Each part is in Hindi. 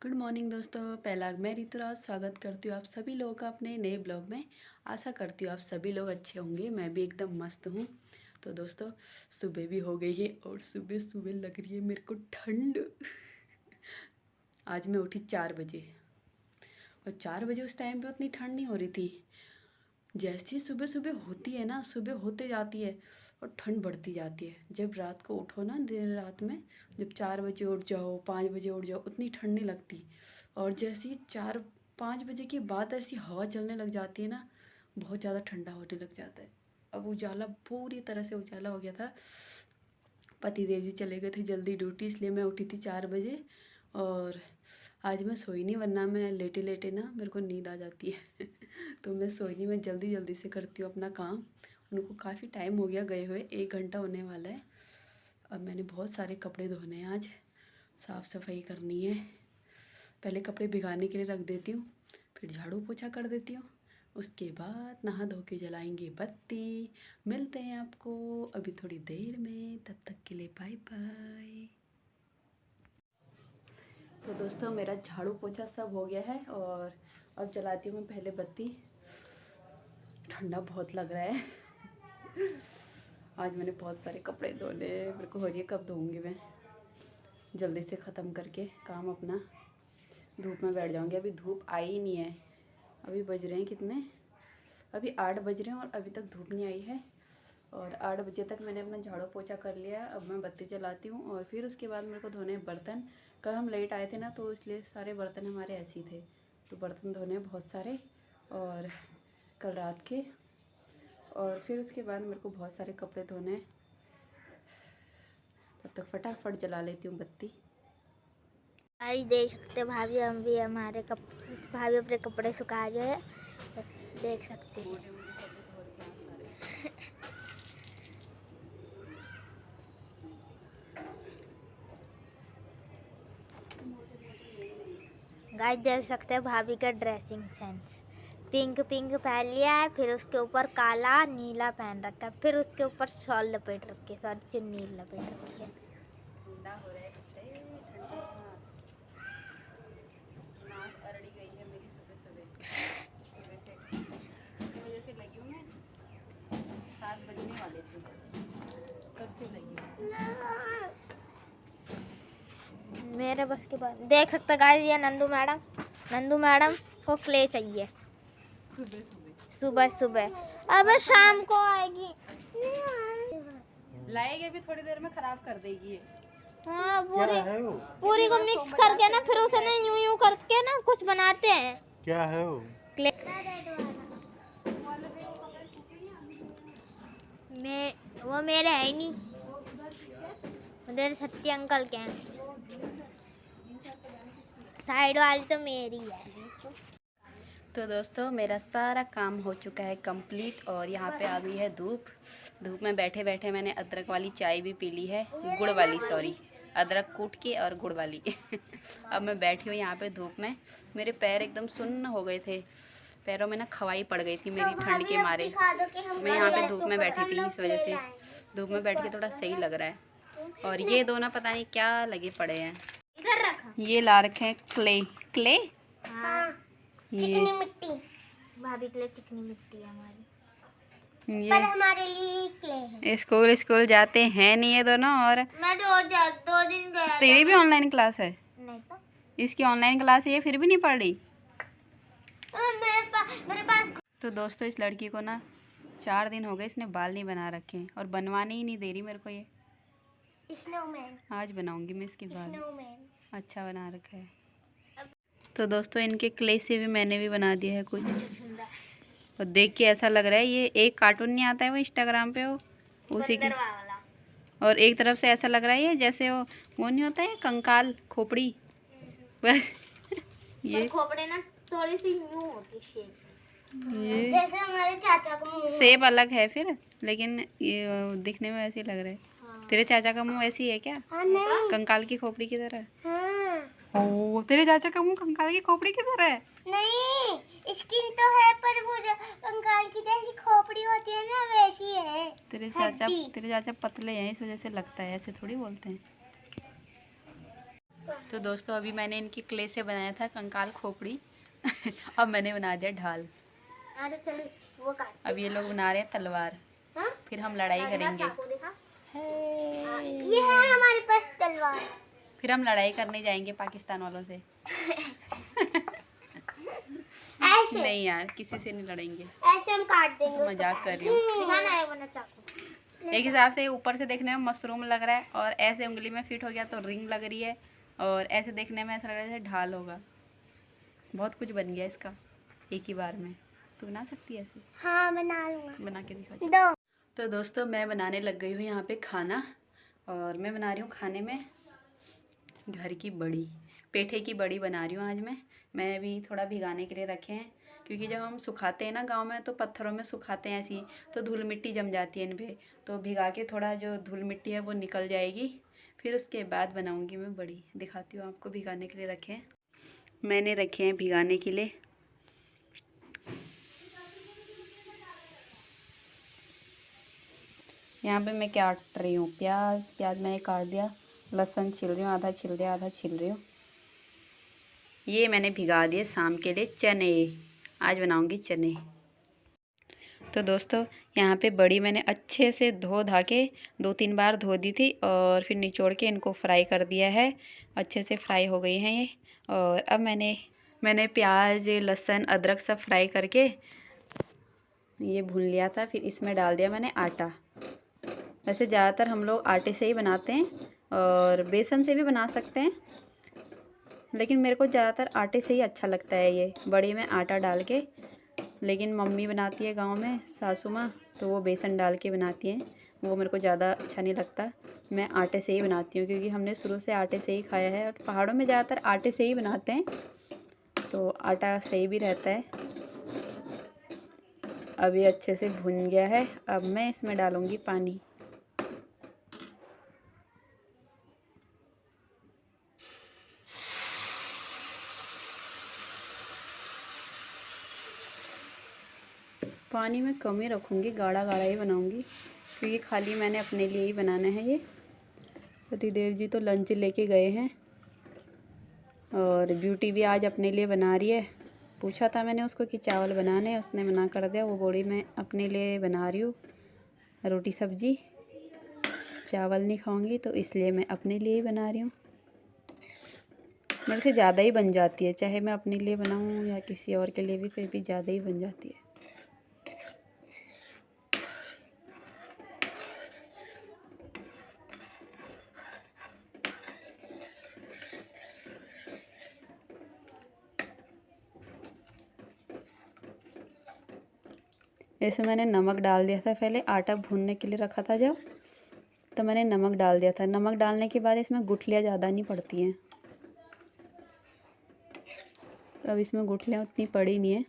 गुड मॉर्निंग दोस्तों। पहला मैं ऋतुराज स्वागत करती हूँ आप सभी लोगों का अपने नए ब्लॉग में। आशा करती हूँ आप सभी लोग अच्छे होंगे। मैं भी एकदम मस्त हूँ। तो दोस्तों सुबह भी हो गई है और सुबह सुबह लग रही है मेरे को ठंड। आज मैं उठी 4 बजे और 4 बजे उस टाइम पे उतनी ठंड नहीं हो रही थी। जैसी सुबह सुबह होती है ना, सुबह होते जाती है और ठंड बढ़ती जाती है। जब रात को उठो ना, देर रात में जब 4 बजे उठ जाओ, 5 बजे उठ जाओ, उतनी ठंड नहीं लगती। और जैसे ही 4-5 बजे के बाद ऐसी हवा चलने लग जाती है ना, बहुत ज़्यादा ठंडा होने लग जाता है। अब उजाला पूरी तरह से उजाला हो गया था। पति देव जी चले गए थे जल्दी ड्यूटी, इसलिए मैं उठी थी 4 बजे। और आज मैं सोई नहीं, वरना मैं लेटे लेटे ना मेरे को नींद आ जाती है। तो मैं सोई नहीं, मैं जल्दी जल्दी से करती हूँ अपना काम। उनको काफ़ी टाइम हो गया गए हुए, 1 घंटा होने वाला है। अब मैंने बहुत सारे कपड़े धोने हैं, आज साफ़ सफाई करनी है। पहले कपड़े भिगाने के लिए रख देती हूँ, फिर झाड़ू पोछा कर देती हूँ। उसके बाद नहा धो के जलाएंगे बत्ती। मिलते हैं आपको अभी थोड़ी देर में, तब तक के लिए बाय बाय। तो दोस्तों मेरा झाड़ू पोछा सब हो गया है और अब जलाती हूँ मैं पहले बत्ती। ठंडा बहुत लग रहा है। आज मैंने बहुत सारे कपड़े धोने, मेरे को हो रही है कब धोऊंगी मैं। जल्दी से ख़त्म करके काम अपना धूप में बैठ जाऊंगी। अभी धूप आई ही नहीं है। अभी बज रहे हैं कितने, अभी 8 बज रहे हैं और अभी तक धूप नहीं आई है। और 8 बजे तक मैंने अपना झाड़ू पोछा कर लिया। अब मैं बत्ती जलाती हूँ और फिर उसके बाद मेरे को धोने बर्तन। कल हम लेट आए थे ना, तो इसलिए सारे बर्तन हमारे ऐसे ही थे, तो बर्तन धोने बहुत सारे और कल रात के। और फिर उसके बाद मेरे को बहुत सारे कपड़े धोने हैं। तब तक फटाफट जला लेती हूँ बत्ती। आज देख सकते भाभी, हम भी हमारे भाभी अपने कपड़े सुखा रहे हैं, देख सकते हैं। गाइस देख सकते हैं भाभी का ड्रेसिंग सेंस। पिंक पिंक पहन लिया है, फिर उसके ऊपर काला नीला पहन रखा है, फिर उसके ऊपर शॉल लपेट रखी है, सॉरी चुन्नी लपेट रखी है। ठंडा हो रहा है, ठंडी नाक अरड़ी गई है मेरी सुबह सुबह से। इसकी वजह से लगी हूँ मैं। 7 बजने वाले थे, कब से लगी हूँ। मेरे बस के बाद देख सकते गाइस, ये नंदू मैडम को क्ले चाहिए सुबह सुबह। अब शाम को आएगी, लाएगी अभी थोड़ी देर में, खराब कर देगी ये। हाँ पूरी को मिक्स करके ना, फिर उसे ना यूं करके ना कुछ बनाते हैं। क्या है वो? क्ले वो मेरे है ही नहीं, उधर सत्य अंकल के हैं, साइड वाली तो मेरी है। तो दोस्तों मेरा सारा काम हो चुका है कंप्लीट और यहाँ पे आ गई है धूप। धूप में बैठे बैठे मैंने अदरक वाली चाय भी पी ली है, गुड़ वाली, सॉरी, अदरक कूट के और गुड़ वाली। अब मैं बैठी हूँ यहाँ पे धूप में। मेरे पैर एकदम सुन्न हो गए थे, पैरों में ना खवाई पड़ गई थी मेरी ठंड के मारे। मैं यहाँ पे धूप में बैठी थी, इस वजह से धूप में बैठ के थोड़ा सही लग रहा है। और ये दोनों पता नहीं क्या लगे पड़े हैं, ये ला रखे हैं क्ले। चिकनी मिट्टी, भाभी के लिए चिकनी मिट्टी है हमारी, पर हमारे लिए क्ले है। स्कूल जाते हैं नहीं ये दोनों। और मैं रोज 2 दिन गया। तेरी भी ऑनलाइन क्लास है? नहीं तो इसकी ऑनलाइन क्लास है, ये फिर भी नहीं पढ़ रही। मेरे पास तो दोस्तों इस लड़की को ना 4 दिन हो गए, इसने बाल नहीं बना रखे हैं और बनवाने ही नहीं दे रही मेरे को ये। स्नोमैन, आज बनाऊंगी मैं इसके बाल, स्नोमैन अच्छा बना रखा है। तो दोस्तों इनके क्ले से भी मैंने भी बना दिया है कुछ, और देख के ऐसा लग रहा है ये एक कार्टून नहीं आता है वो इंस्टाग्राम पे, वो उसी की। और एक तरफ से ऐसा लग रहा है ये जैसे वो नहीं होता है कंकाल खोपड़ी, बस ये खोपड़े ना थोड़ी सी यूं होती शेप, ये जैसे हमारे चाचा का मुंह। शेप अलग है फिर, लेकिन ये दिखने में ऐसे लग रहा है। हाँ। तेरे चाचा का मुंह ऐसी है क्या? हाँ, नहीं। कंकाल की खोपड़ी की तरह? हाँ। ओ तेरे चाचा का मुंह कंकाल की खोपड़ी की तरह है? नहीं, स्किन तो है पर वो जो कंकाल की जैसी खोपड़ी होती है ना, वैसी है। तेरे चाचा पतले हैं, इस वजह से लगता है, ऐसे थोड़ी बोलते हैं। तो दोस्तों अभी मैंने इनकी क्ले से बनाया था कंकाल खोपड़ी अब मैंने बना दिया ढाल। अब ये लोग बना रहे हैं तलवार। फिर हम लड़ाई करेंगे। ये है हमारे पास तलवार। फिर हम लड़ाई करने जाएंगे पाकिस्तान वालों से। ऐसे नहीं यार, किसी से नहीं लड़ेंगे। ऐसे हम काट देंगे। तो मजाक कर रही हूँ। एक हिसाब से ऊपर से देखने में मशरूम लग रहा है और ऐसे उंगली में फिट हो गया तो रिंग लग रही है, और ऐसे देखने में ऐसा लग रहा है जैसे ढाल होगा। बहुत कुछ बन गया इसका एक ही बार में। तू बना सकती है ऐसे? हाँ बना लूँगा। बना के दिखा। दो। तो दोस्तों मैं बनाने लग गई हूँ यहाँ पे खाना, और मैं बना रही हूँ खाने में घर की बड़ी, पेठे की बड़ी बना रही हूँ आज मैं अभी थोड़ा भिगाने के लिए रखे हैं, क्योंकि जब हम सुखाते हैं ना गांव में तो पत्थरों में सुखाते हैं ऐसी, तो धूल मिट्टी जम जाती है इन पे, तो भिगा के थोड़ा जो धूल मिट्टी है वो निकल जाएगी। फिर उसके बाद बनाऊँगी मैं बड़ी। दिखाती हूँ आपको। भिगाने के लिए रखे हैं, मैंने रखे हैं भिगाने के लिए। यहाँ पे मैं काट रही हूँ प्याज मैंने काट दिया। लहसुन छील रही हूँ, आधा छील दिया आधा छील रही हूँ। ये मैंने भिगा दिए शाम के लिए चने। आज बनाऊँगी चने। तो दोस्तों यहाँ पे बड़ी मैंने अच्छे से धो धा के 2-3 बार धो दी थी, और फिर निचोड़ के इनको फ्राई कर दिया है। अच्छे से फ्राई हो गई हैं ये। और अब मैंने प्याज लहसुन अदरक सब फ्राई करके ये भून लिया था। फिर इसमें डाल दिया मैंने आटा। वैसे ज़्यादातर हम लोग आटे से ही बनाते हैं, और बेसन से भी बना सकते हैं, लेकिन मेरे को ज़्यादातर आटे से ही अच्छा लगता है ये बड़ी में आटा डाल के। लेकिन मम्मी बनाती है गांव में, सासू माँ, तो वो बेसन डाल के बनाती हैं, वो मेरे को ज़्यादा अच्छा नहीं लगता। मैं आटे से ही बनाती हूँ, क्योंकि हमने शुरू से आटे से ही खाया है, और पहाड़ों में ज़्यादातर आटे से ही बनाते हैं, तो आटा सही भी रहता है। अब ये अच्छे से भुन गया है। अब मैं इसमें डालूँगी पानी। पानी में कम ही रखूँगी, गाढ़ा गाढ़ा ही बनाऊँगी, क्योंकि खाली मैंने अपने लिए ही बनाना है ये। पतिदेव जी तो लंच लेके गए हैं, और ब्यूटी भी आज अपने लिए बना रही है। पूछा था मैंने उसको कि चावल बनाने, उसने मना कर दिया। वो बोली मैं अपने लिए बना रही हूँ रोटी सब्जी, चावल नहीं खाऊँगी, तो इसलिए मैं अपने लिए ही बना रही हूँ। मेरे से ज़्यादा ही बन जाती है, चाहे मैं अपने लिए बनाऊँ या किसी और के लिए भी, फिर भी ज़्यादा ही बन जाती है। इसमें मैंने नमक डाल दिया था पहले, आटा भूनने के लिए रखा था जब, तो मैंने नमक डाल दिया था। नमक डालने के बाद इसमें गुठलियाँ ज़्यादा नहीं पड़ती हैं, तो अब इसमें गुठलियाँ उतनी पड़ी नहीं है,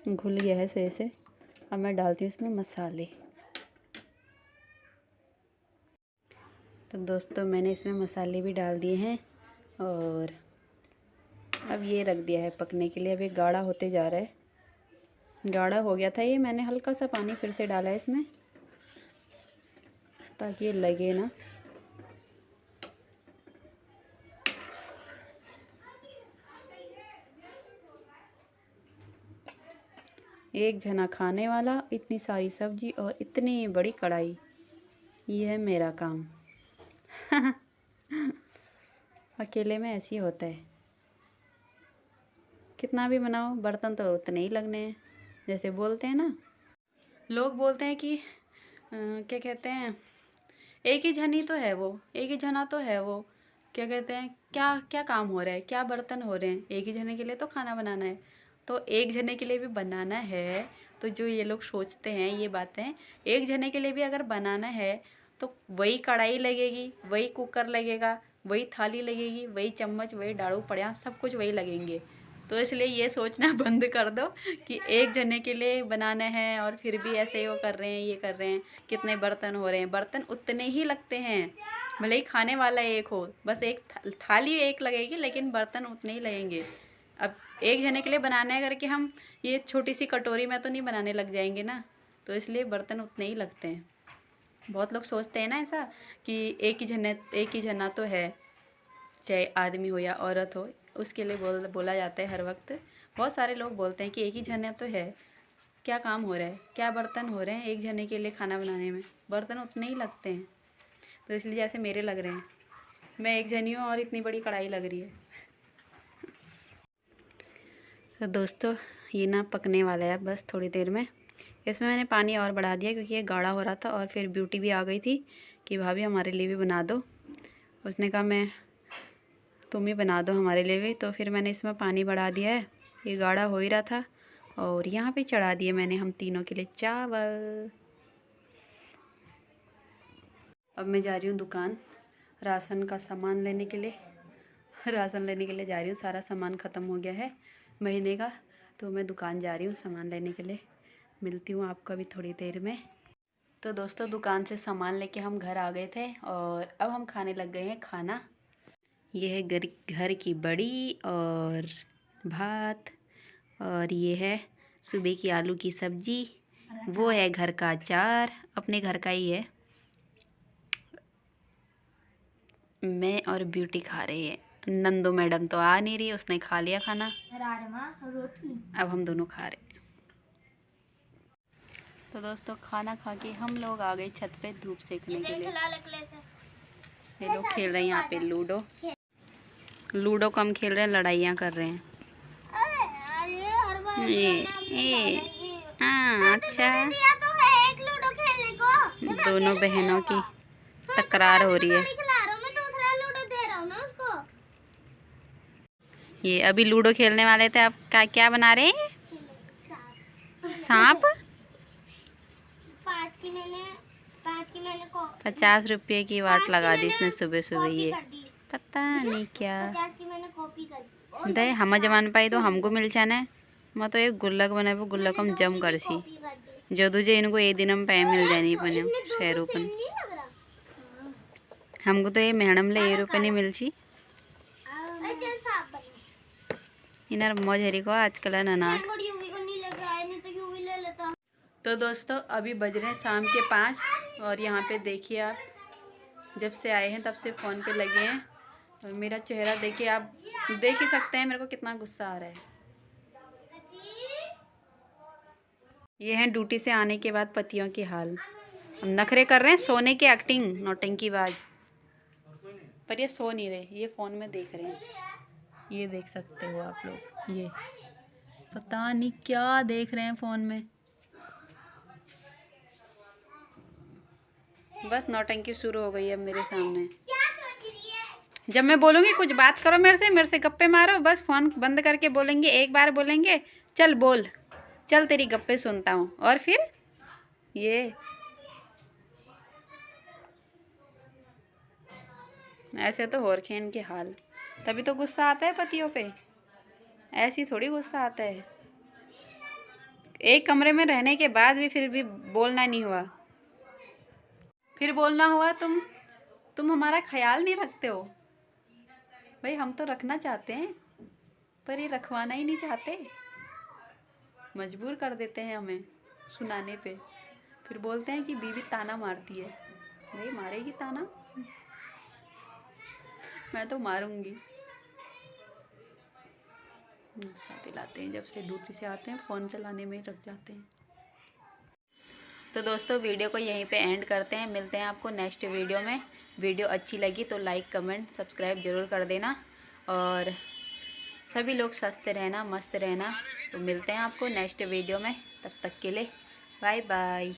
घुल गया है सही से। अब मैं डालती हूँ इसमें मसाले। तो दोस्तों मैंने इसमें मसाले भी डाल दिए हैं, और अब ये रख दिया है पकने के लिए। अब ये गाढ़ा होते जा रहा है, गाढ़ा हो गया था ये। मैंने हल्का सा पानी फिर से डाला है इसमें, ताकि ये लगे ना। एक जना खाने वाला, इतनी सारी सब्जी और इतनी बड़ी कढ़ाई, ये है मेरा काम। अकेले में ऐसे ही होता है, कितना भी बनाओ बर्तन तो उतने ही लगने हैं। जैसे बोलते हैं ना, लोग बोलते हैं कि क्या कहते हैं, एक ही जनी तो है वो, एक ही जना तो है वो, क्या कहते हैं, क्या क्या काम हो रहा है, क्या बर्तन हो रहे हैं, एक ही जने के लिए तो खाना बनाना है। तो एक जने के लिए भी बनाना है, तो जो ये लोग सोचते हैं ये बातें, एक जने के लिए भी अगर बनाना है तो वही कढ़ाई लगेगी, वही कुकर लगेगा, वही थाली लगेगी, वही चम्मच, वही डाड़ू पड़िया, सब कुछ वही लगेंगे। तो इसलिए ये सोचना बंद कर दो कि एक जने के लिए बनाना है और फिर भी ऐसे वो कर रहे हैं, ये कर रहे हैं, कितने बर्तन हो रहे हैं। बर्तन उतने ही लगते हैं, भले ही खाने वाला एक हो, बस एक थाली एक लगेगी, लेकिन बर्तन उतने ही लगेंगे। अब एक जने के लिए बनाना है करके हम ये छोटी सी कटोरी में तो नहीं बनाने लग जाएंगे ना, तो इसलिए बर्तन उतने ही लगते हैं। बहुत लोग सोचते हैं ना ऐसा कि एक ही जना तो है, चाहे आदमी हो या औरत हो, उसके लिए बोला जाता है हर वक्त। बहुत सारे लोग बोलते हैं कि एक ही जना तो है, क्या काम हो रहा है, क्या बर्तन हो रहे हैं एक जने के लिए खाना बनाने में, बर्तन उतने ही लगते हैं। तो इसलिए जैसे मेरे लग रहे हैं, मैं एक जनी हूँ और इतनी बड़ी कढ़ाई लग रही है। तो दोस्तों ये ना पकने वाला है बस थोड़ी देर में। इसमें मैंने पानी और बढ़ा दिया क्योंकि ये गाढ़ा हो रहा था, और फिर ब्यूटी भी आ गई थी कि भाभी हमारे लिए भी बना दो। उसने कहा मैं तुम ही बना दो हमारे लिए भी, तो फिर मैंने इसमें पानी बढ़ा दिया है। ये गाढ़ा हो ही रहा था और यहाँ पे चढ़ा दिए मैंने हम तीनों के लिए चावल। अब मैं जा रही हूँ दुकान राशन का सामान लेने के लिए। राशन लेने के लिए जा रही हूँ, सारा सामान ख़त्म हो गया है महीने का, तो मैं दुकान जा रही हूँ सामान लेने के लिए। मिलती हूँ आपको अभी थोड़ी देर में। तो दोस्तों दुकान से सामान लेके हम घर आ गए थे और अब हम खाने लग गए हैं खाना। ये है घर की बड़ी और भात, और ये है सुबह की आलू की सब्जी, वो है घर का अचार, अपने घर का ही है। मैं और ब्यूटी खा रही है, नंदू मैडम तो आ नहीं रही, उसने खा लिया खाना, राजमा रोटी। अब हम दोनों खा रहे। तो दोस्तों खाना खा के हम लोग आ गए छत पे धूप सेकने के लिए। ये लोग खेल रहे हैं यहाँ पे लूडो। लूडो कम खेल रहे हैं, लड़ाइयाँ कर रहे हैं। हाँ अच्छा, दोनों बहनों की तकरार हो रही है। ये अभी लूडो खेलने वाले थे, आप क्या बना रहे हैं? सांप। 50 रुपये की वाट लगा दी इसने सुबह सुबह। ये पता नहीं क्या दे हम जमान पाई तो हमको मिल जाना। मैं तो एक गुल्लक बने वो गुल्लक हम जम कर सी जो तुझे इनको एक दिन हम पै मिल जानी पने शहरों पन। हमको तो ये मैडम ले रुपये नहीं मिल सी इनर मौज हरी को आजकल ना। तो दोस्तों अभी बज रहे हैं शाम के 5 और यहाँ पे देखिए आप, जब से आए हैं तब से फ़ोन पे लगे हैं और मेरा चेहरा देखिए, आप देख ही सकते हैं मेरे को कितना गुस्सा आ रहा है। ये हैं ड्यूटी से आने के बाद पतियों की हाल। हम नखरे कर रहे हैं, सोने की एक्टिंग नौटंकीबाज, पर ये सो नहीं रहे, ये फ़ोन में देख रहे हैं। ये देख सकते हो आप लोग, ये पता नहीं क्या देख रहे हैं फ़ोन में। बस नौटंकी शुरू हो गई है अब मेरे सामने। जब मैं बोलूँगी कुछ बात करो मेरे से गप्पे मारो, बस फ़ोन बंद करके बोलेंगे, एक बार बोलेंगे चल बोल, चल तेरी गप्पे सुनता हूँ, और फिर ये ऐसे तो हो रखे हैं इनके हाल। तभी तो गुस्सा आता है पतियों पे, ऐसी थोड़ी गुस्सा आता है। एक कमरे में रहने के बाद भी फिर भी बोलना नहीं हुआ, फिर बोलना हुआ तुम हमारा ख्याल नहीं रखते हो। भाई हम तो रखना चाहते हैं पर ये रखवाना ही नहीं चाहते, मजबूर कर देते हैं हमें सुनाने पे। फिर बोलते हैं कि बीवी ताना मारती है। भाई मारेगी ताना, मैं तो मारूंगी। गुस्सा दिलाते हैं, जब से ड्यूटी से आते हैं फ़ोन चलाने में रख जाते हैं। तो दोस्तों वीडियो को यहीं पे एंड करते हैं, मिलते हैं आपको नेक्स्ट वीडियो में। वीडियो अच्छी लगी तो लाइक कमेंट सब्सक्राइब ज़रूर कर देना, और सभी लोग स्वस्थ रहना, मस्त रहना। तो मिलते हैं आपको नेक्स्ट वीडियो में, तब तक के लिए बाय बाय।